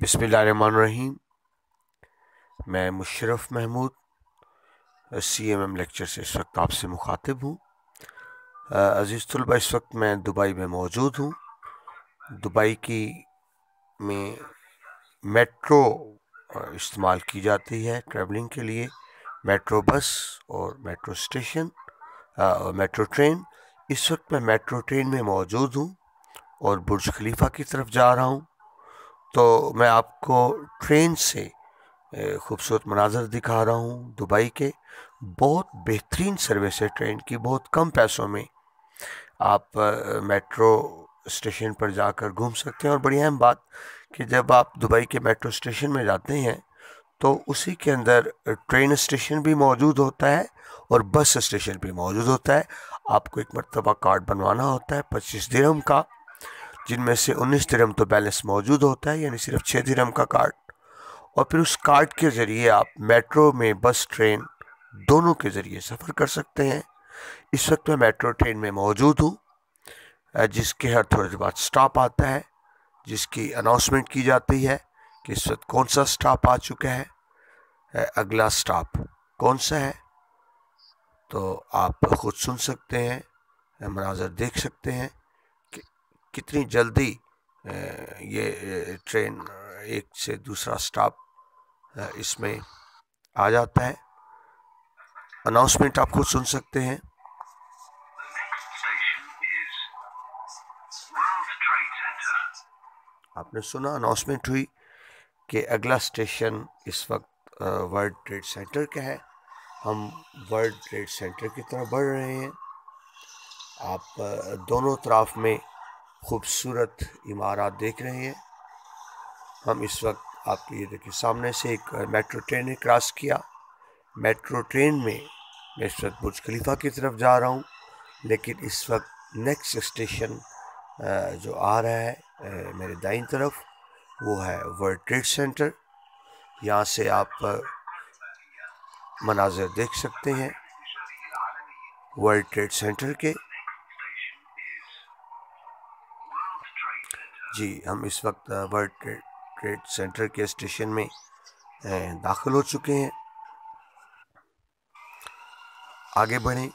बिस्मिल्लाहिर्रहमानिर्रहीम। मैं Musharraf Mahmood CMM lecture से इस वक्त आपसे मुखातिब हूँ। अज़ीज़ तलबा, इस वक्त मैं दुबई में मौजूद हूँ। दुबई में मेट्रो इस्तेमाल की जाती है ट्रैवलिंग के लिए। मेट्रो बस और मेट्रो स्टेशन और मेट्रो ट्रेन। इस वक्त मैं मेट्रो ट्रेन में मौजूद हूँ और बुर्ज खलीफा की तरफ जा रहा हूँ। तो मैं आपको ट्रेन से खूबसूरत मनाज़र दिखा रहा हूँ दुबई के। बहुत बेहतरीन सर्विस है ट्रेन की, बहुत कम पैसों में आप मेट्रो स्टेशन पर जाकर घूम सकते हैं। और बड़ी अहम बात कि जब आप दुबई के मेट्रो स्टेशन में जाते हैं तो उसी के अंदर ट्रेन स्टेशन भी मौजूद होता है और बस स्टेशन भी मौजूद होता है। आपको एक मरतबा कार्ड बनवाना होता है 25 दिरहम का, जिनमें से 19 दिरहम तो बैलेंस मौजूद होता है, यानी सिर्फ 6 दिरहम का कार्ड। और फिर उस कार्ड के ज़रिए आप मेट्रो में बस ट्रेन दोनों के ज़रिए सफ़र कर सकते हैं। इस वक्त मैं मेट्रो ट्रेन में मौजूद हूँ, जिसके हर थोड़ी देर बाद स्टॉप आता है, जिसकी अनाउंसमेंट की जाती है कि इस वक्त कौन सा स्टॉप आ चुका है, अगला स्टॉप कौन सा है। तो आप खुद सुन सकते हैं, मनाज़र देख सकते हैं कि कितनी जल्दी ये ट्रेन एक से दूसरा स्टॉप इसमें आ जाता है। अनाउंसमेंट आप खुद सुन सकते हैं। आपने सुना, अनाउंसमेंट हुई कि अगला स्टेशन इस वक्त वर्ल्ड ट्रेड सेंटर का है। हम वर्ल्ड ट्रेड सेंटर की तरफ बढ़ रहे हैं। आप दोनों तरफ में खूबसूरत इमारत देख रहे हैं। हम इस वक्त आपके ये देखिए सामने से एक मेट्रो ट्रेन ने क्रॉस किया। मेट्रो ट्रेन में मैं इस वक्त बुर्ज खलीफा की तरफ जा रहा हूँ, लेकिन इस वक्त नेक्स्ट स्टेशन जो आ रहा है मेरे दाईं तरफ, वो है वर्ल्ड ट्रेड सेंटर। यहाँ से आप मनाज़र देख सकते हैं वर्ल्ड ट्रेड सेंटर के। जी, हम इस वक्त वर्ल्ड ट्रेड सेंटर के स्टेशन में दाखिल हो चुके हैं। आगे बढ़ें।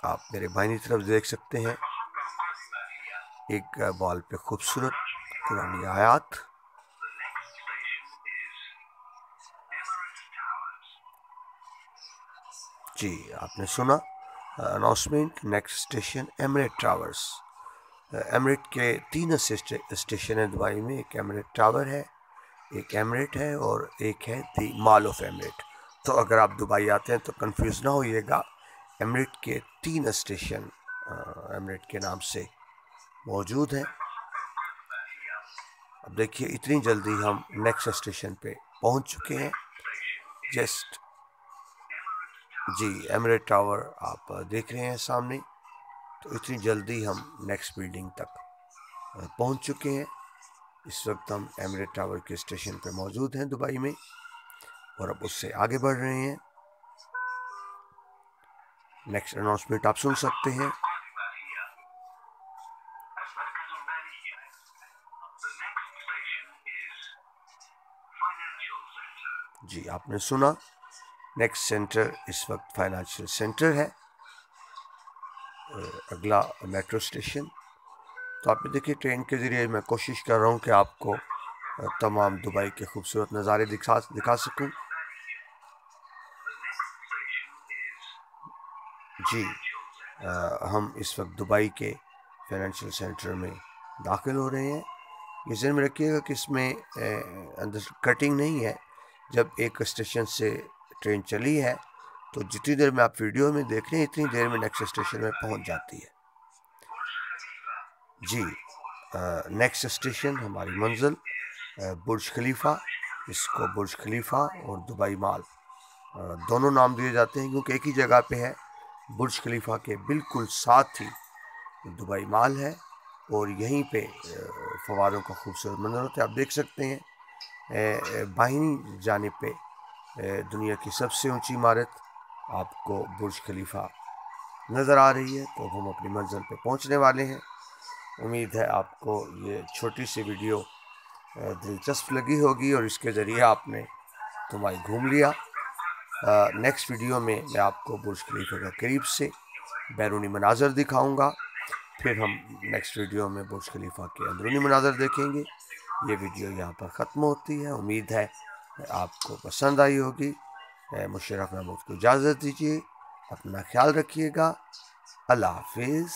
आप मेरे बाईं तरफ देख सकते हैं एक वॉल पे खूबसूरत कुरानी आयत। जी, आपने सुना announcement. Next station emirate towers. Emirate के 3 स्टेशन है दुबई में। एक एमिरेट टावर है, एक एमिरेट है और एक है दी मॉल ऑफ एमिरेट। तो अगर आप दुबई आते हैं तो कंफ्यूज ना होइएगा, एमिरेट के 3 स्टेशन एमिरेट के नाम से मौजूद हैं। अब देखिए इतनी जल्दी हम नेक्स्ट स्टेशन पे पहुंच चुके हैं। जस्ट जी, एमिरेट टावर आप देख रहे हैं सामने। तो इतनी जल्दी हम नेक्स्ट बिल्डिंग तक पहुंच चुके हैं। इस वक्त हम एमिरेट टावर के स्टेशन पे मौजूद हैं दुबई में और अब उससे आगे बढ़ रहे हैं। नेक्स्ट अनाउंसमेंट आप सुन सकते हैं। जी, आपने सुना, नेक्स्ट सेंटर इस वक्त फाइनेंशियल सेंटर है, अगला मेट्रो स्टेशन। तो आप देखिए ट्रेन के ज़रिए मैं कोशिश कर रहा हूँ कि आपको तमाम दुबई के खूबसूरत नज़ारे दिखा सकूँ। जी, हम इस वक्त दुबई के फाइनेंशियल सेंटर में दाखिल हो रहे हैं। ये ज़हन में रखिएगा कि इसमें अंदर कटिंग नहीं है। जब एक स्टेशन से ट्रेन चली है तो जितनी देर में आप वीडियो में देख रहे हैं इतनी देर में नेक्स्ट स्टेशन में पहुंच जाती है। जी, नेक्स्ट स्टेशन हमारी मंजिल बुर्ज खलीफा। इसको बुर्ज खलीफा और दुबई मॉल दोनों नाम दिए जाते हैं क्योंकि एक ही जगह पे है। बुर्ज खलीफा के बिल्कुल साथ ही दुबई मॉल है और यहीं पे फवारों का खूबसूरत मंजर होता है। आप देख सकते हैं बाहिनी जानिब पे दुनिया की सबसे ऊंची इमारत आपको बुर्ज खलीफा नज़र आ रही है। तो हम अपनी मंजिल पे पहुंचने वाले हैं। उम्मीद है आपको ये छोटी सी वीडियो दिलचस्प लगी होगी और इसके ज़रिए आपने दुबई घूम लिया। नेक्स्ट वीडियो में मैं आपको बुर्ज खलीफा का करीब से बैरूनी मनाज़र दिखाऊंगा। फिर हम नेक्स्ट वीडियो में बुर्ज खलीफा के अंदरूनी मनाज़र देखेंगे। ये वीडियो यहाँ पर ख़त्म होती है। उम्मीद है आपको पसंद आई होगी। मुशर्रफ महमूद को इजाज़त दीजिए। अपना ख्याल रखिएगा। अल्लाह हाफिज़।